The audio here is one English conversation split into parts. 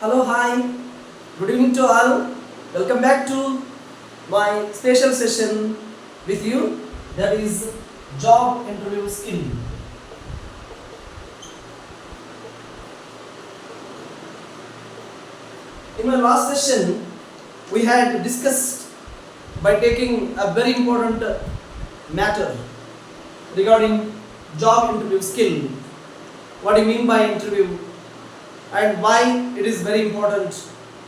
Hello, hi. Good evening to all. Welcome back to my special session with you. That is job interview skill. In my last session, we had discussed by taking a very important matter regarding job interview skill. What do you mean by interview and why it is very important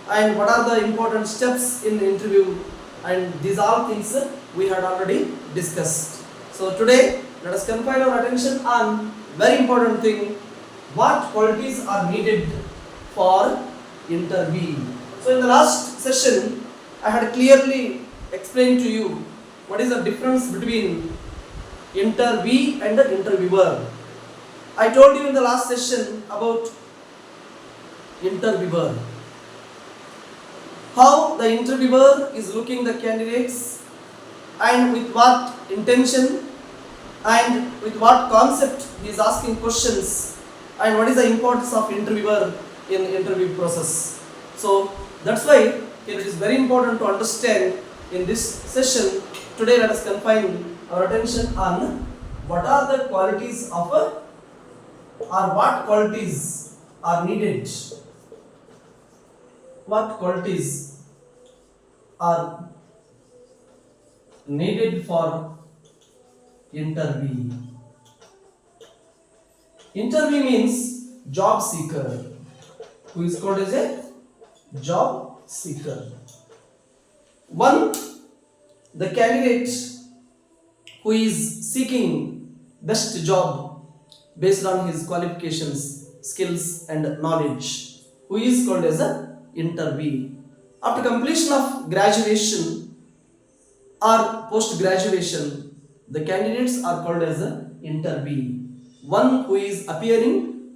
and what are the important steps in the interview, and these all things we had already discussed. So today let us confine our attention on very important thing: what qualities are needed for interview. So in the last session I had clearly explained to you what is the difference between interviewee and the interviewer. I told you in the last session about interviewer, how the interviewer is looking the candidates and with what intention and with what concept he is asking questions, and what is the importance of interviewer in interview process. So that's why it is very important to understand in this session. Today let us confine our attention on what are the qualities of a, or what qualities are needed, what qualities are needed for interview. Interview means job seeker, who is called as a job seeker. One, the candidate who is seeking best job based on his qualifications, skills and knowledge, who is called as a interviewee. After completion of graduation or post graduation, the candidates are called as a interviewee. One who is appearing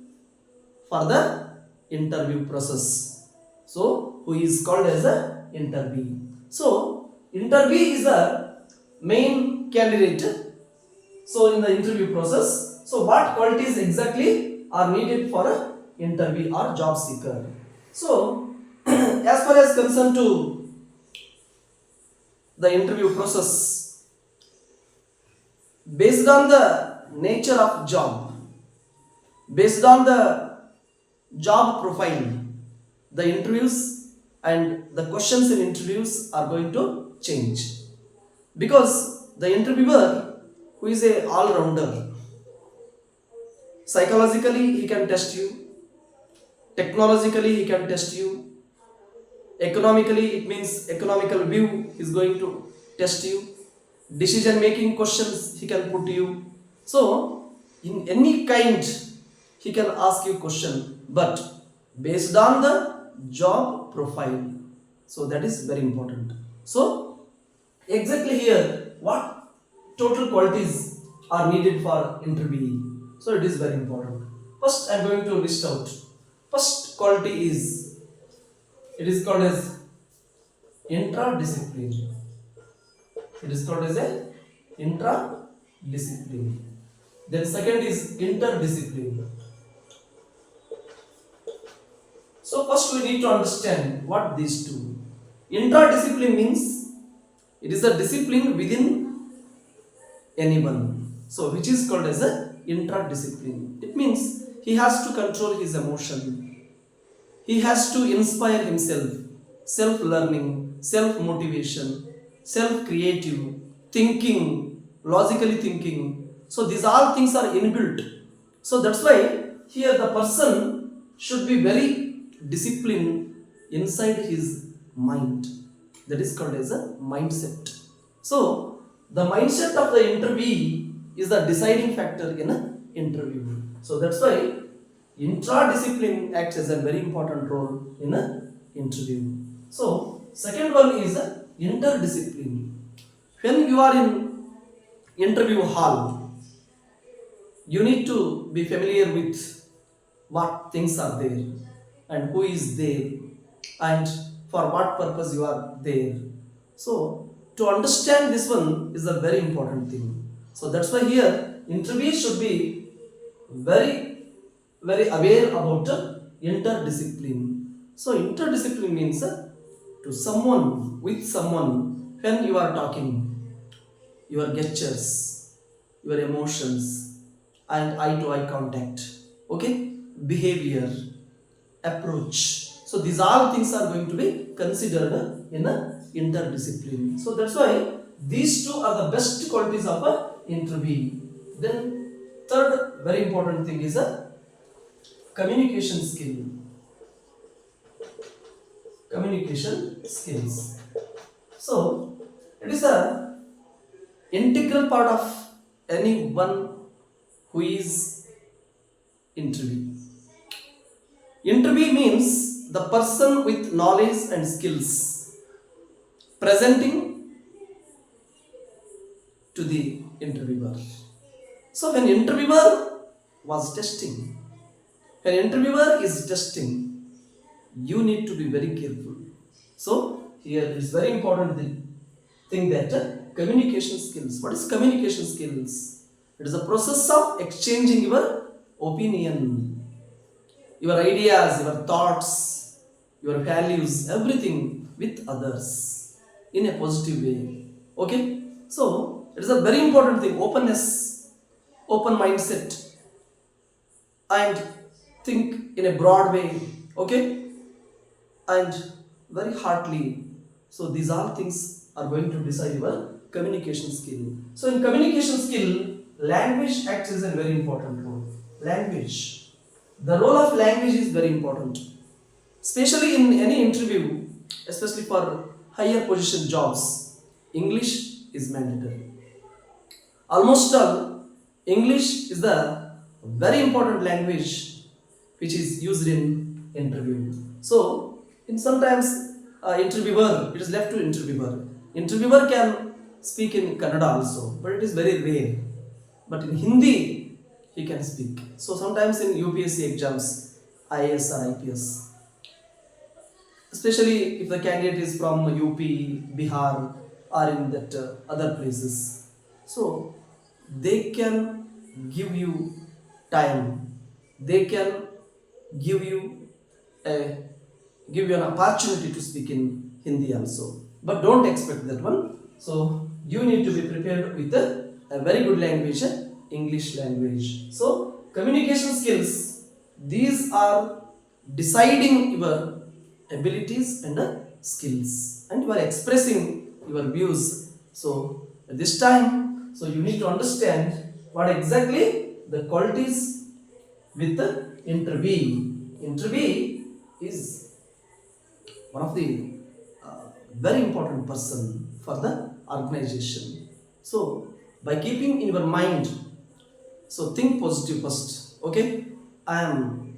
for the interview process, so who is called as a interviewee. So interviewee is the main candidate, so in the interview process. So what qualities exactly are needed for a interview or job seeker? So as far as concerned to the interview process, based on the nature of job, based on the job profile, the interviews and the questions in interviews are going to change, because the interviewer who is a all-rounder, psychologically he can test you, technologically he can test you, economically it means economical view is going to test you, decision making questions he can put you. So in any kind he can ask you question, but based on the job profile. So that is very important. So exactly here what total qualities are needed for interviewee. So it is very important. First I am going to list out. First quality is, it is called as intradiscipline. It is called as a intradiscipline. Then second is interdiscipline. So first we need to understand what these two. Intradiscipline means it is a discipline within anyone. So which is called as a intradiscipline. It means he has to control his emotion. He has to inspire himself, self learning, self motivation, self creative, thinking, logically thinking. So these all things are inbuilt. So that's why here the person should be very disciplined inside his mind. That is called as a mindset. So the mindset of the interviewee is the deciding factor in an interview. So that's why intradiscipline acts as a very important role in an interview. So second one is interdiscipline. When you are in interview hall, you need to be familiar with what things are there and who is there and for what purpose you are there. So to understand this one is a very important thing. So that's why here interview should be very aware about interdiscipline. So interdiscipline means to someone, with someone, when you are talking, your gestures, your emotions, and eye to eye contact, okay, behavior, approach. So these all things are going to be considered in a interdiscipline. So that's why these two are the best qualities of a interviewee. Then third very important thing is a communication skill. Communication skills. So it is a integral part of anyone who is interviewee. Interviewee means the person with knowledge and skills presenting to the interviewer. So when interviewer was testing, when interviewer is testing, you need to be very careful. So here it is very important thing that communication skills. What is communication skills? It is a process of exchanging your opinion, your ideas, your thoughts, your values, everything with others in a positive way. Okay? So it is a very important thing. Openness, open mindset, and think in a broad way. Okay? And very heartily. So these all things are going to decide your communication skill. So in communication skill, language acts as a very important role. Language. The role of language is very important. Especially in any interview, especially for higher position jobs, English is mandatory. Almost all, English is the very important language which is used in interview. So, in sometimes interviewer, it is left to interviewer. Interviewer can speak in Kannada also, but it is very rare. But in Hindi, he can speak. So sometimes in UPSC exams, IAS or IPS, especially if the candidate is from UP, Bihar, or in that other places, so they can give you time. They can give you a give you an opportunity to speak in Hindi also. But don't expect that one. So you need to be prepared with a very good language, English language. So communication skills, these are deciding your abilities and skills, and you are expressing your views. So at this time, so you need to understand what exactly the qualities with the interviewee. Interviewee is one of the very important person for the organization. So by keeping in your mind, so think positive first. Okay, I am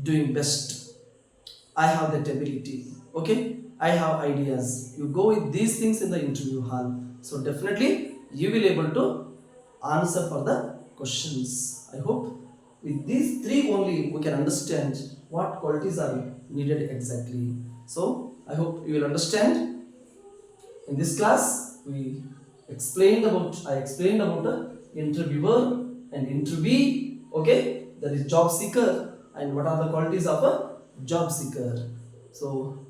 doing best. I have that ability. Okay, I have ideas. You go with these things in the interview hall. So definitely you will able to answer for the questions. I hope with these three only we can understand what qualities are needed exactly. So I hope you will understand. In this class we I explained about the interviewer and interviewee. Okay, that is job seeker, and what are the qualities of a job seeker. So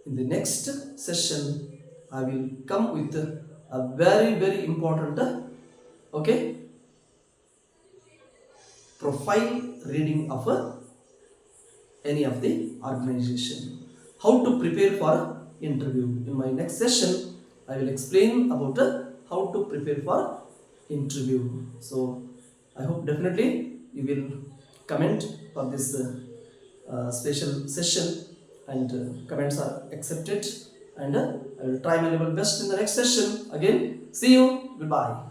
in the next session I will come with a very important okay profile reading of any of the organization. How to prepare for interview. In my next session, I will explain about how to prepare for interview. So I hope definitely you will comment for this special session, and comments are accepted, and I will try my level best in the next session. Again, see you. Goodbye.